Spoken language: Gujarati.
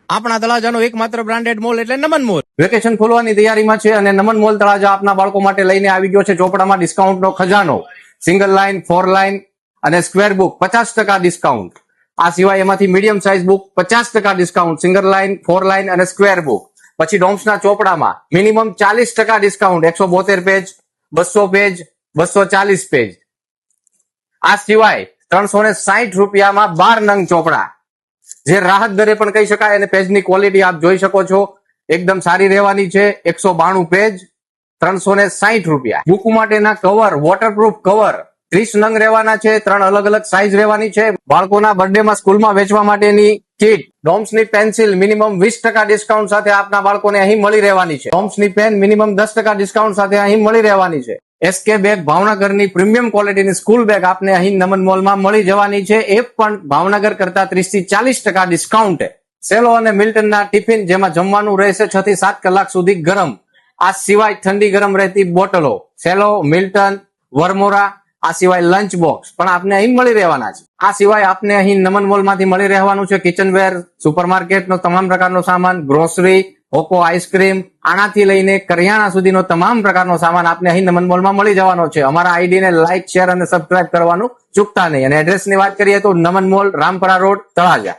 આપણા તળાજાનો એકમાત્ર બ્રાન્ડેડ મોલ એટલે નમન મોલ. વેકેશન ખોલવાની તૈયારીમાં છે અને નમન મોલ તળાજા આપના બાળકો માટે લઈને આવી ગયો છે ચોપડામાં ડિસ્કાઉન્ટનો ખજાનો. સિંગલ લાઈન, 4 લાઈન અને સ્ક્વેર બુક 50% ડિસ્કાઉન્ટ. આ સિવાય એમાંથી medium size book 50% discount, single line, 4 line અને સ્ક્વેર બુક. પછી ડોમ્સના ચોપડામાં minimum 40% discount, 172 page, 200 page, 240 page. આ સિવાય 360 રૂપિયામાં 12 નંગ ચોપડા, જે રાહત દરે પણ કહી શકાય. અને પેજની ક્વોલિટી આપ જોઈ શકો છો, એકદમ સારી રહેવાની છે. 192 પેજ, 360 રૂપિયા. બુક માટેના કવર, વોટરપ્રૂફ કવર 30 નંગ રહેવાના છે. 3 અલગ અલગ સાઇઝ રહેવાની છે. બાળકોના બર્થડેમાં સ્કૂલમાં વેચવા માટેની કીટ, ડોમ્સની પેન્સિલ મિનિમમ 20% ડિસ્કાઉન્ટ સાથે આપના બાળકોને અહીં મળી રહેવાની છે. ડોમ્સની પેન મિનિમમ 10% ડિસ્કાઉન્ટ સાથે અહીં મળી રહેવાની છે. એસકે બેગ, ભાવનગરની પ્રીમિયમ ક્વોલિટીની સ્કૂલ બેગ આપને અહીં નમન મોલમાં મળી જવાની છે, એ પણ ભાવનગર કરતા 30 થી 40% ડિસ્કાઉન્ટ. સેલો અને મિલ્ટનના ટિફિન, જેમાં જમવાનું રહેશે 6 થી 7 કલાક સુધી ગરમ. આ સિવાય ઠંડી ગરમ રહેતી બોટલો, સેલો, મિલ્ટન, વરમોરા, આ સિવાય લંચ બોક્સ પણ આપને અહીં મળી રહેવાના છે. આ સિવાય આપને અહીં નમન મોલમાંથી મળી રહેવાનું છે કિચનવેર, સુપરમાર્કેટનો તમામ પ્રકારનો સામાન, ગ્રોસરી, ઓકો આઈસ્ક્રીમ, આનાથી લઈને કરિયાણા સુધીનો તમામ પ્રકારનો સામાન આપને અહીં નમન મોલમાં મળી જવાનો છે. અમારા આઈડીને લાઇક, શેર અને સબસ્ક્રાઇબ કરવાનું ચૂકતા નહીં. અને એડ્રેસની વાત કરીએ તો નમન મોલ, રામપરા રોડ, તળાજા.